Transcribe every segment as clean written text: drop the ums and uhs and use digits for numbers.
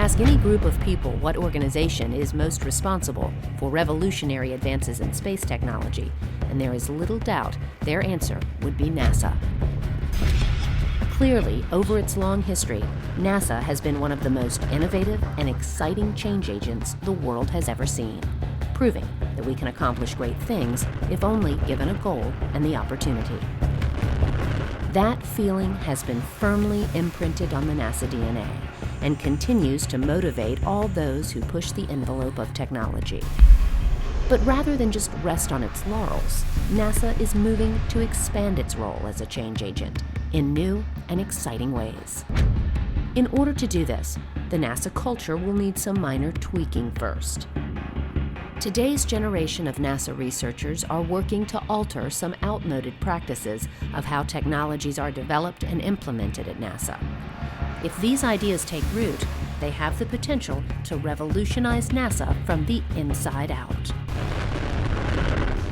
Ask any group of people what organization is most responsible for revolutionary advances in space technology, and there is little doubt their answer would be NASA. Clearly, over its long history, NASA has been one of the most innovative and exciting change agents the world has ever seen, proving that we can accomplish great things if only given a goal and the opportunity. That feeling has been firmly imprinted on the NASA DNA and continues to motivate all those who push the envelope of technology. But rather than just rest on its laurels, NASA is moving to expand its role as a change agent in new and exciting ways. In order to do this, the NASA culture will need some minor tweaking first. Today's generation of NASA researchers are working to alter some outmoded practices of how technologies are developed and implemented at NASA. If these ideas take root, they have the potential to revolutionize NASA from the inside out.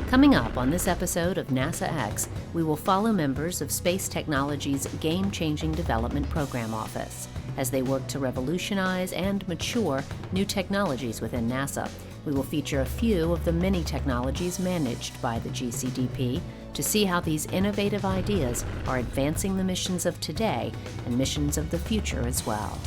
Coming up on this episode of NASA X, we will follow members of Space Technology's Game-Changing Development Program Office as they work to revolutionize and mature new technologies within NASA. We will feature a few of the many technologies managed by the GCDP to see how these innovative ideas are advancing the missions of today and missions of the future as well.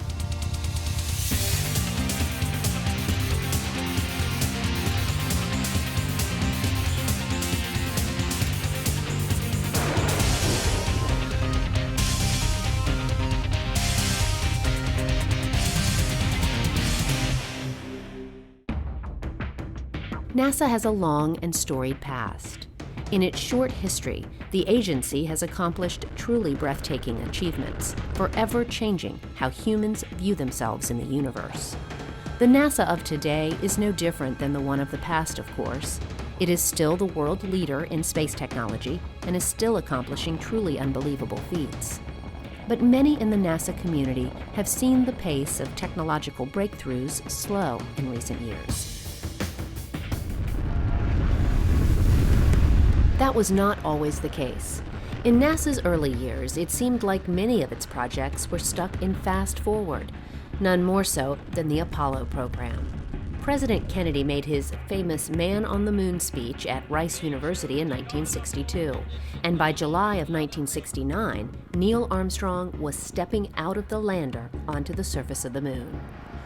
NASA has a long and storied past. In its short history, the agency has accomplished truly breathtaking achievements, forever changing how humans view themselves in the universe. The NASA of today is no different than the one of the past, of course. It is still the world leader in space technology and is still accomplishing truly unbelievable feats. But many in the NASA community have seen the pace of technological breakthroughs slow in recent years. That was not always the case. In NASA's early years, it seemed like many of its projects were stuck in fast forward, none more so than the Apollo program. President Kennedy made his famous Man on the Moon speech at Rice University in 1962, and by July of 1969, Neil Armstrong was stepping out of the lander onto the surface of the moon.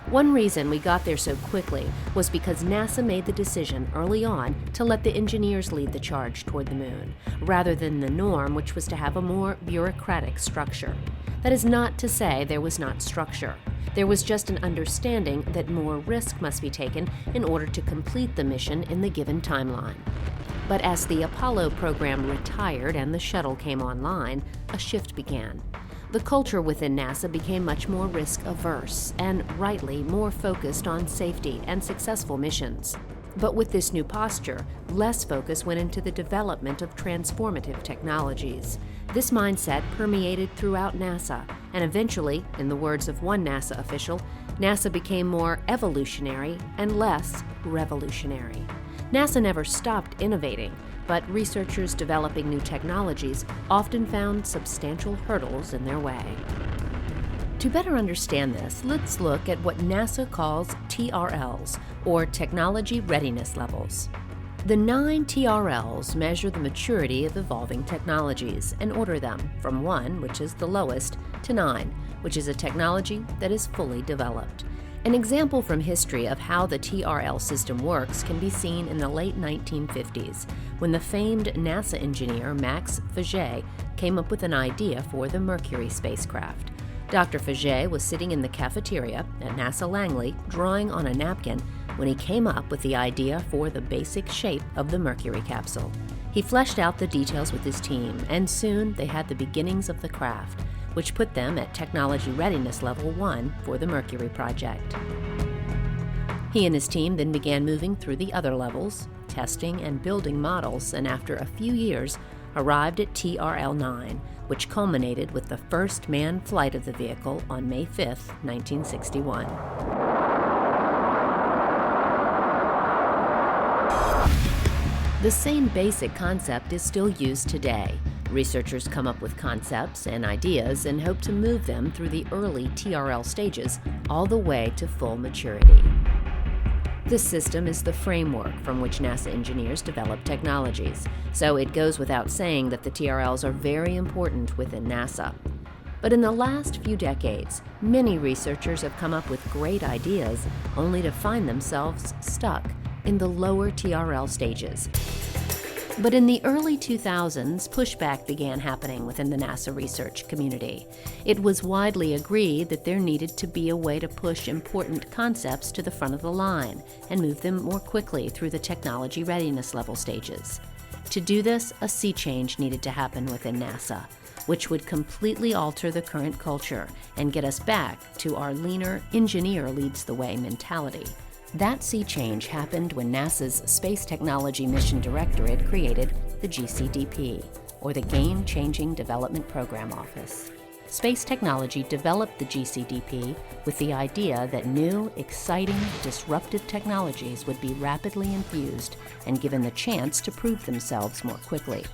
One reason we got there so quickly was because NASA made the decision early on to let the engineers lead the charge toward the moon, rather than the norm, which was to have a more bureaucratic structure. That is not to say there was not structure. There was just an understanding that more risk must be taken in order to complete the mission in the given timeline. But as the Apollo program retired and the shuttle came online, a shift began. The culture within NASA became much more risk-averse and, rightly, more focused on safety and successful missions. But with this new posture, less focus went into the development of transformative technologies. This mindset permeated throughout NASA, and eventually, in the words of one NASA official, NASA became more evolutionary and less revolutionary. NASA never stopped innovating, but researchers developing new technologies often found substantial hurdles in their way. To better understand this, let's look at what NASA calls TRLs, or Technology Readiness Levels. The 9 TRLs measure the maturity of evolving technologies and order them from 1, which is the lowest, to 9, which is a technology that is fully developed. An example from history of how the TRL system works can be seen in the late 1950s, when the famed NASA engineer Max Faget came up with an idea for the Mercury spacecraft. Dr. Faget was sitting in the cafeteria at NASA Langley drawing on a napkin when he came up with the idea for the basic shape of the Mercury capsule. He fleshed out the details with his team, and soon they had the beginnings of the craft, which put them at Technology Readiness Level 1 for the Mercury project. He and his team then began moving through the other levels, testing and building models, and after a few years, arrived at TRL 9, which culminated with the first manned flight of the vehicle on May 5, 1961. The same basic concept is still used today. Researchers come up with concepts and ideas and hope to move them through the early TRL stages all the way to full maturity. This system is the framework from which NASA engineers develop technologies, so it goes without saying that the TRLs are very important within NASA. But in the last few decades, many researchers have come up with great ideas only to find themselves stuck in the lower TRL stages. But in the early 2000s, pushback began happening within the NASA research community. It was widely agreed that there needed to be a way to push important concepts to the front of the line and move them more quickly through the technology readiness level stages. To do this, a sea change needed to happen within NASA, which would completely alter the current culture and get us back to our leaner, engineer leads the way mentality. That sea change happened when NASA's Space Technology Mission Directorate created the GCDP, or the Game Changing Development Program Office. Space Technology developed the GCDP with the idea that new, exciting, disruptive technologies would be rapidly infused and given the chance to prove themselves more quickly.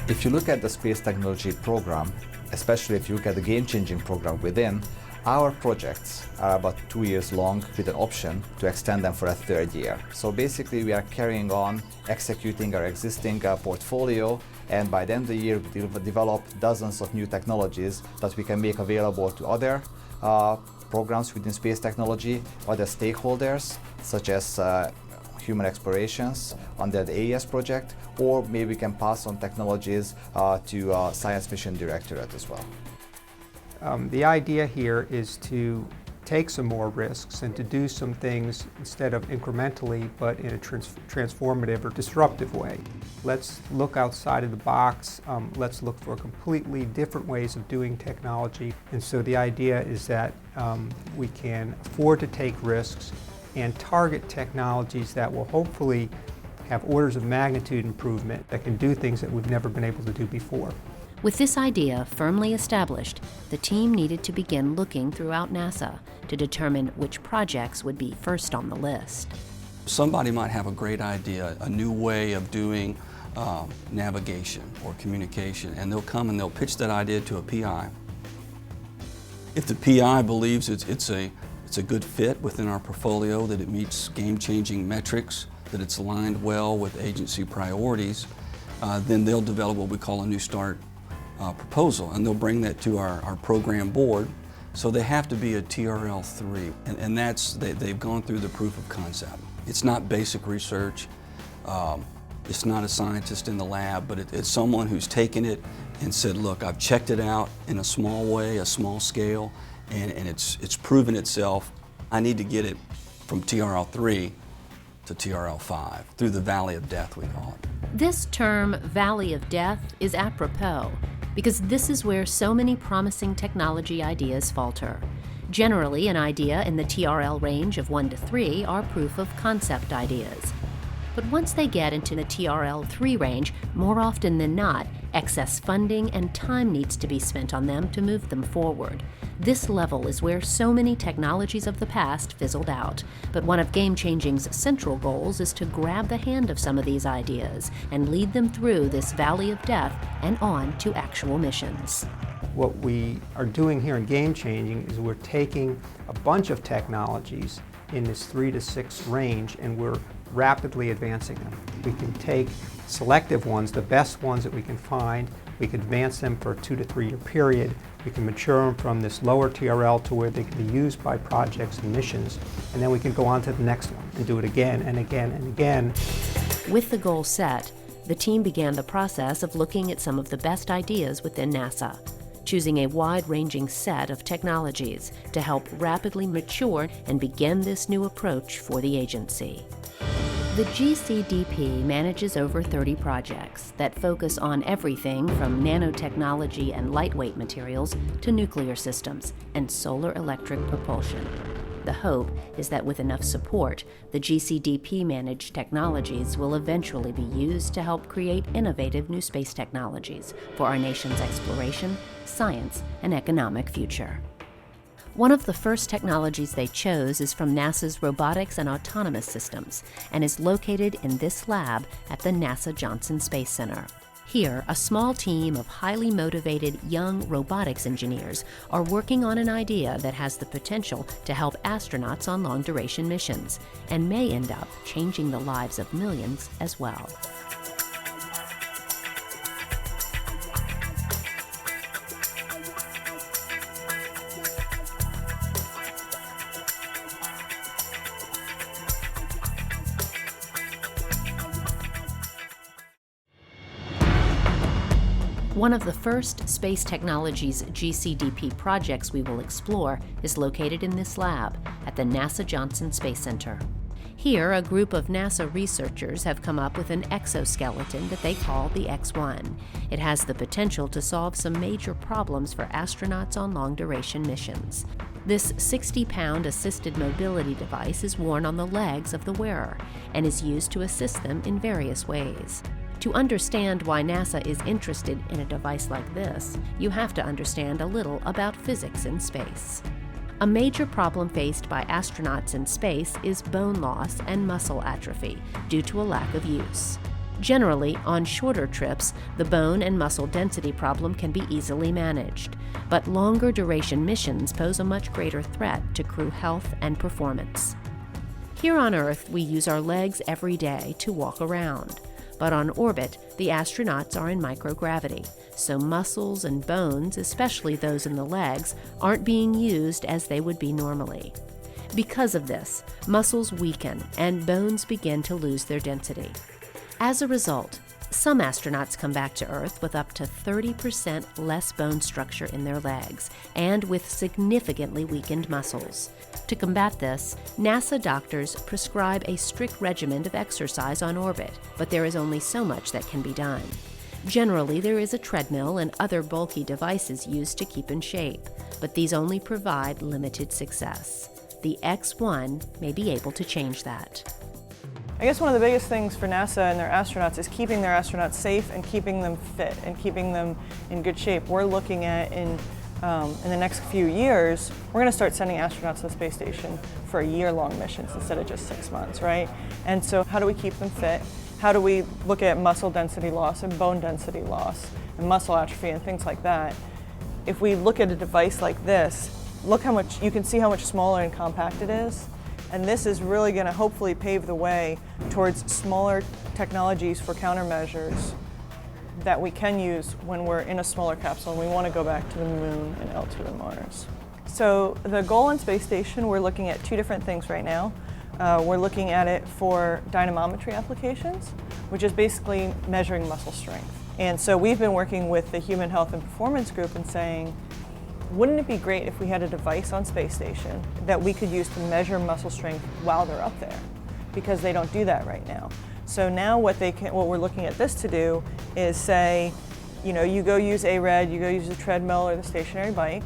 If you look at the Space Technology Program, especially if you look at the Game Changing Program within, our projects are about 2 years long with an option to extend them for a third year. So basically we are carrying on executing our existing portfolio, and by the end of the year we will develop dozens of new technologies that we can make available to other programs within space technology, other stakeholders such as human explorations under the AES project, or maybe we can pass on technologies to Science Mission Directorate as well. The idea here is to take some more risks and to do some things instead of incrementally, but in a transformative or disruptive way. Let's look outside of the box. Let's look for completely different ways of doing technology. And so the idea is that we can afford to take risks and target technologies that will hopefully have orders of magnitude improvement that can do things that we've never been able to do before. With this idea firmly established, the team needed to begin looking throughout NASA to determine which projects would be first on the list. Somebody might have a great idea, a new way of doing navigation or communication, and they'll come and they'll pitch that idea to a PI. If the PI believes it's a good fit within our portfolio, that it meets game-changing metrics, that it's aligned well with agency priorities, then they'll develop what we call a New Start proposal, and they'll bring that to our program board. So they have to be a TRL3, and they've gone through the proof of concept. It's not basic research, it's not a scientist in the lab, but it's someone who's taken it and said, look, I've checked it out in a small way, a small scale, and it's proven itself. I need to get it from TRL3 to TRL5, through the Valley of Death, we call it. This term, Valley of Death, is apropos because this is where so many promising technology ideas falter. Generally, an idea in the TRL range of 1 to 3 are proof of concept ideas. But once they get into the TRL3 range, more often than not, excess funding and time needs to be spent on them to move them forward. This level is where so many technologies of the past fizzled out, but one of Game Changing's central goals is to grab the hand of some of these ideas and lead them through this valley of death and on to actual missions. What we are doing here in Game Changing is we're taking a bunch of technologies in this 3 to 6 range, and we're rapidly advancing them. We can take selective ones, the best ones that we can find, we can advance them for a 2 to 3 year period, we can mature them from this lower TRL to where they can be used by projects and missions, and then we can go on to the next one and do it again and again and again. With the goal set, the team began the process of looking at some of the best ideas within NASA, choosing a wide-ranging set of technologies to help rapidly mature and begin this new approach for the agency. The GCDP manages over 30 projects that focus on everything from nanotechnology and lightweight materials to nuclear systems and solar electric propulsion. The hope is that with enough support, the GCDP-managed technologies will eventually be used to help create innovative new space technologies for our nation's exploration, science, and economic future. One of the first technologies they chose is from NASA's Robotics and Autonomous Systems and is located in this lab at the NASA Johnson Space Center. Here, a small team of highly motivated young robotics engineers are working on an idea that has the potential to help astronauts on long-duration missions and may end up changing the lives of millions as well. One of the first Space Technologies GCDP projects we will explore is located in this lab at the NASA Johnson Space Center. Here, a group of NASA researchers have come up with an exoskeleton that they call the X-1. It has the potential to solve some major problems for astronauts on long-duration missions. This 60-pound assisted mobility device is worn on the legs of the wearer and is used to assist them in various ways. To understand why NASA is interested in a device like this, you have to understand a little about physics in space. A major problem faced by astronauts in space is bone loss and muscle atrophy due to a lack of use. Generally, on shorter trips, the bone and muscle density problem can be easily managed, but longer duration missions pose a much greater threat to crew health and performance. Here on Earth, we use our legs every day to walk around. But on orbit, the astronauts are in microgravity, so muscles and bones, especially those in the legs, aren't being used as they would be normally. Because of this, muscles weaken and bones begin to lose their density. As a result, some astronauts come back to Earth with up to 30% less bone structure in their legs and with significantly weakened muscles. To combat this, NASA doctors prescribe a strict regimen of exercise on orbit, but there is only so much that can be done. Generally, there is a treadmill and other bulky devices used to keep in shape, but these only provide limited success. The X-1 may be able to change that. I guess one of the biggest things for NASA and their astronauts is keeping their astronauts safe and keeping them fit and keeping them in good shape. We're looking at in the next few years, we're going to start sending astronauts to the space station for year-long missions instead of just 6 months, right? And so how do we keep them fit? How do we look at muscle density loss and bone density loss and muscle atrophy and things like that? If we look at a device like this, look how much, you can see how much smaller and compact it is. And this is really going to hopefully pave the way towards smaller technologies for countermeasures that we can use when we're in a smaller capsule and we want to go back to the moon and L2 and Mars. So the goal on Space Station, we're looking at two different things right now. We're looking at it for dynamometry applications, which is basically measuring muscle strength. And so we've been working with the Human Health and Performance Group and saying, wouldn't it be great if we had a device on Space Station that we could use to measure muscle strength while they're up there? Because they don't do that right now. So now what we're looking at this to do is say, you go use ARED, you go use the treadmill or the stationary bike,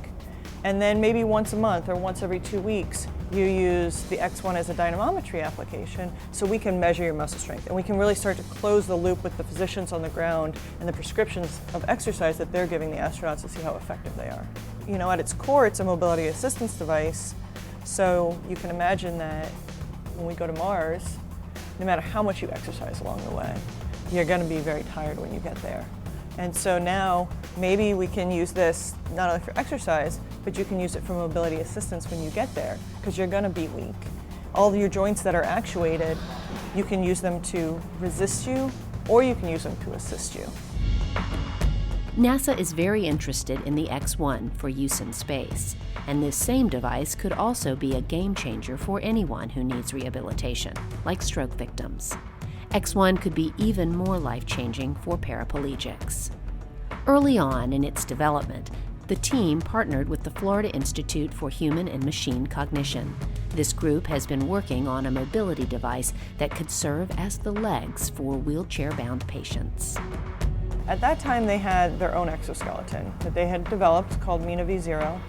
and then maybe once a month or once every 2 weeks, you use the X-1 as a dynamometry application so we can measure your muscle strength. And we can really start to close the loop with the physicians on the ground and the prescriptions of exercise that they're giving the astronauts to see how effective they are. At its core, it's a mobility assistance device, so you can imagine that when we go to Mars, no matter how much you exercise along the way, you're going to be very tired when you get there. And so now, maybe we can use this not only for exercise, but you can use it for mobility assistance when you get there, because you're going to be weak. All of your joints that are actuated, you can use them to resist you, or you can use them to assist you. NASA is very interested in the X-1 for use in space, and this same device could also be a game changer for anyone who needs rehabilitation, like stroke victims. X-1 could be even more life-changing for paraplegics. Early on in its development, the team partnered with the Florida Institute for Human and Machine Cognition. This group has been working on a mobility device that could serve as the legs for wheelchair-bound patients. At that time, they had their own exoskeleton that they had developed called Mina V0,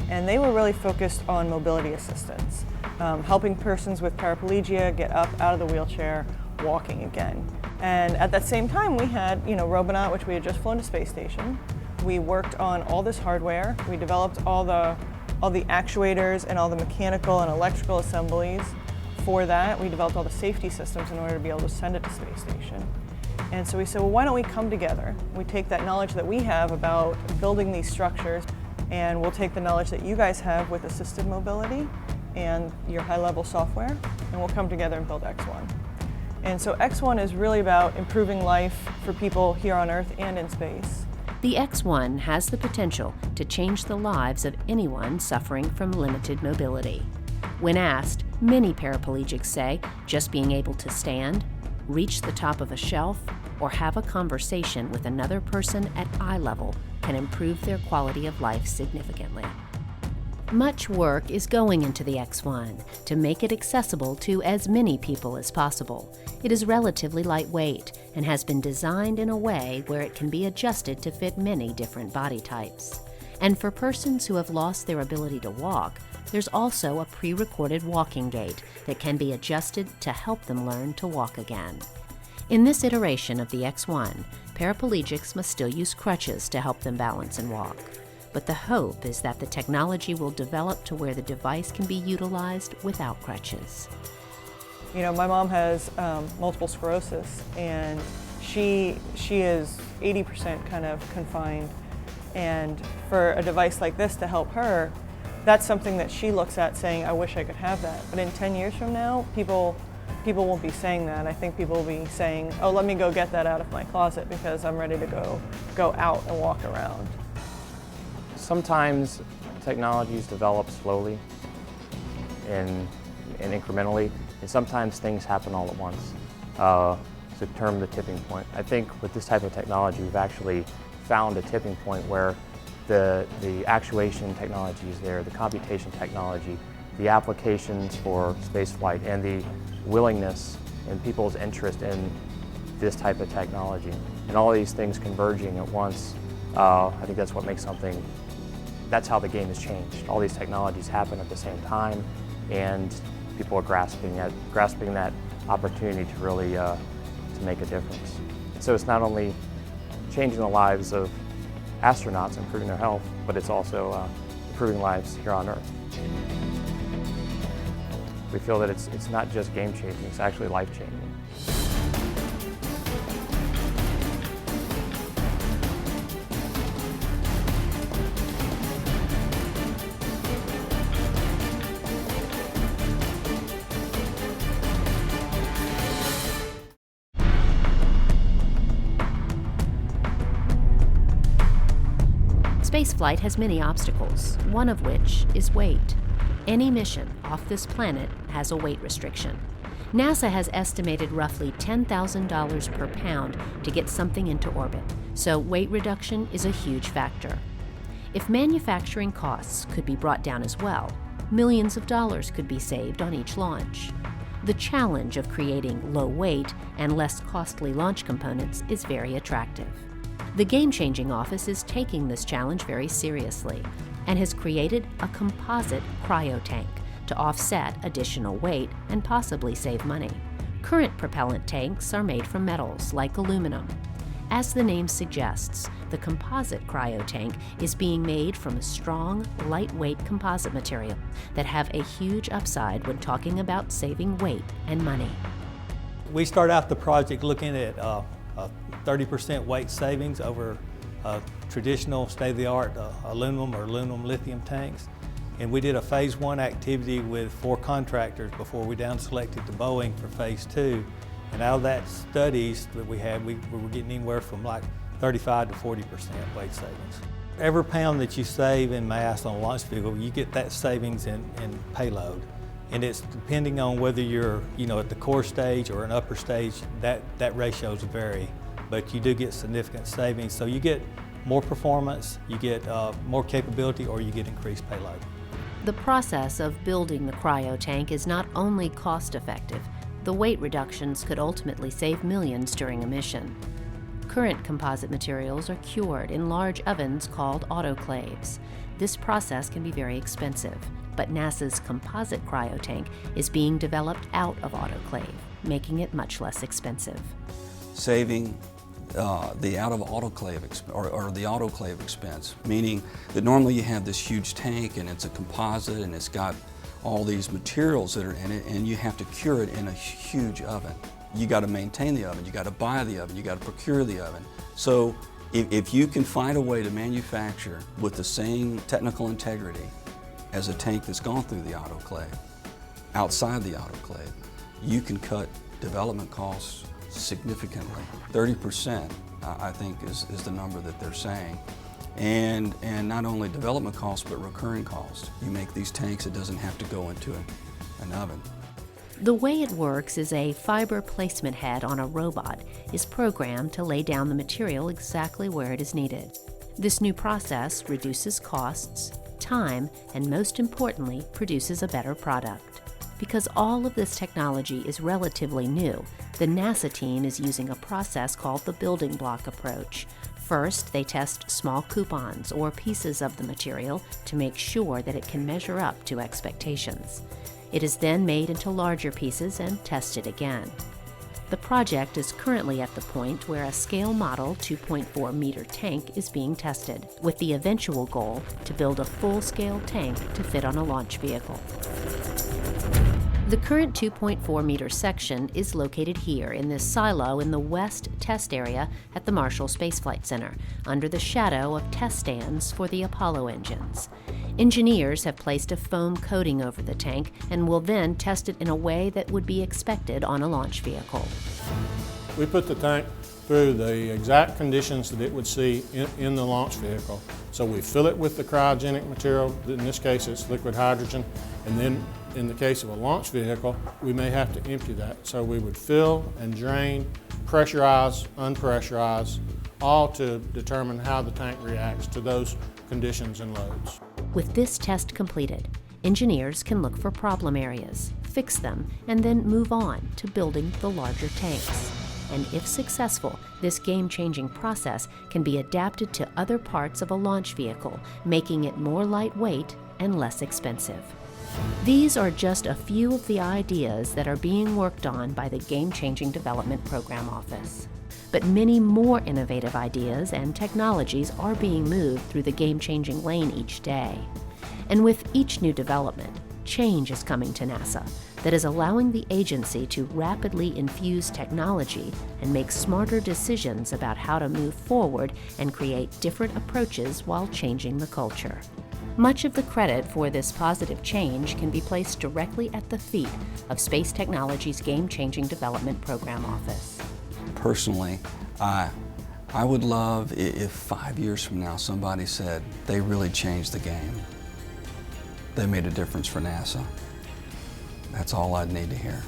and they were really focused on mobility assistance, helping persons with paraplegia get up out of the wheelchair, walking again. And at that same time, we had, Robonaut, which we had just flown to Space Station. We worked on all this hardware. We developed all the all the actuators and all the mechanical and electrical assemblies for that. We developed all the safety systems in order to be able to send it to space station. And so we said, well, why don't we come together? We take that knowledge that we have about building these structures, and we'll take the knowledge that you guys have with assisted mobility and your high-level software, and we'll come together and build X1. And so X1 is really about improving life for people here on Earth and in space. The X1 has the potential to change the lives of anyone suffering from limited mobility. When asked, many paraplegics say just being able to stand, reach the top of a shelf, or have a conversation with another person at eye level can improve their quality of life significantly. Much work is going into the X1 to make it accessible to as many people as possible. It is relatively lightweight and has been designed in a way where it can be adjusted to fit many different body types. And for persons who have lost their ability to walk, there's also a pre-recorded walking gait that can be adjusted to help them learn to walk again. In this iteration of the X1, paraplegics must still use crutches to help them balance and walk. But the hope is that the technology will develop to where the device can be utilized without crutches. You know, my mom has multiple sclerosis, and she is 80% kind of confined. And for a device like this to help her, that's something that she looks at saying, I wish I could have that. But in 10 years from now, people won't be saying that. I think people will be saying, oh, let me go get that out of my closet because I'm ready to go out and walk around. Sometimes technologies develop slowly and incrementally, and sometimes things happen all at once. It's a term, the tipping point. I think with this type of technology, we've actually found a tipping point where the actuation technology is there, the computation technology, the applications for spaceflight, and the willingness and people's interest in this type of technology. And all these things converging at once, I think that's what makes something, that's how the game has changed. All these technologies happen at the same time, and people are grasping that opportunity to really to make a difference. So it's not only changing the lives of astronauts, improving their health, but it's also improving lives here on Earth. We feel that it's not just game-changing, it's actually life-changing. Spaceflight has many obstacles, one of which is weight. Any mission off this planet has a weight restriction. NASA has estimated roughly $10,000 per pound to get something into orbit, so weight reduction is a huge factor. If manufacturing costs could be brought down as well, millions of dollars could be saved on each launch. The challenge of creating low weight and less costly launch components is very attractive. The Game-Changing Office is taking this challenge very seriously and has created a composite cryotank to offset additional weight and possibly save money. Current propellant tanks are made from metals like aluminum. As the name suggests, the composite cryotank is being made from a strong, lightweight composite material that have a huge upside when talking about saving weight and money. We start out the project looking at 30% weight savings over traditional state-of-the-art aluminum or aluminum lithium tanks. And we did a phase 1 activity with 4 contractors before we down selected to Boeing for phase 2. And out of that studies that we had, we were getting anywhere from like 35 to 40% weight savings. Every pound that you save in mass on a launch vehicle, you get that savings in payload. And it's depending on whether you're at the core stage or an upper stage, that ratios vary. But you do get significant savings. So you get more performance, you get more capability, or you get increased payload. The process of building the cryotank is not only cost-effective, the weight reductions could ultimately save millions during a mission. Current composite materials are cured in large ovens called autoclaves. This process can be very expensive, but NASA's composite cryotank is being developed out of autoclave, making it much less expensive. Saving the out-of-autoclave or the autoclave expense, meaning that normally you have this huge tank and it's a composite and it's got all these materials that are in it, and you have to cure it in a huge oven. You got to maintain the oven, you got to buy the oven, you got to procure the oven. So if you can find a way to manufacture with the same technical integrity as a tank that's gone through the autoclave, outside the autoclave, you can cut development costs significantly. 30%, I think, is the number that they're saying. And not only development costs, but recurring costs. You make these tanks, it doesn't have to go into an oven. The way it works is a fiber placement head on a robot is programmed to lay down the material exactly where it is needed. This new process reduces costs, time, and most importantly, produces a better product. Because all of this technology is relatively new, the NASA team is using a process called the building block approach. First, they test small coupons or pieces of the material to make sure that it can measure up to expectations. It is then made into larger pieces and tested again. The project is currently at the point where a scale model 2.4 meter tank is being tested, with the eventual goal to build a full-scale tank to fit on a launch vehicle. The current 2.4 meter section is located here in this silo in the west test area at the Marshall Space Flight Center, under the shadow of test stands for the Apollo engines. Engineers have placed a foam coating over the tank and will then test it in a way that would be expected on a launch vehicle. We put the tank through the exact conditions that it would see in the launch vehicle. So we fill it with the cryogenic material, in this case it's liquid hydrogen, and then in the case of a launch vehicle, we may have to empty that. So we would fill and drain, pressurize, unpressurize, all to determine how the tank reacts to those conditions and loads. With this test completed, engineers can look for problem areas, fix them, and then move on to building the larger tanks. And if successful, this game-changing process can be adapted to other parts of a launch vehicle, making it more lightweight and less expensive. These are just a few of the ideas that are being worked on by the Game Changing Development Program Office. But many more innovative ideas and technologies are being moved through the game-changing lane each day. And with each new development, change is coming to NASA that is allowing the agency to rapidly infuse technology and make smarter decisions about how to move forward and create different approaches while changing the culture. Much of the credit for this positive change can be placed directly at the feet of Space Technology's Game Changing Development Program Office. Personally, I would love if 5 years from now somebody said they really changed the game. They made a difference for NASA. That's all I'd need to hear.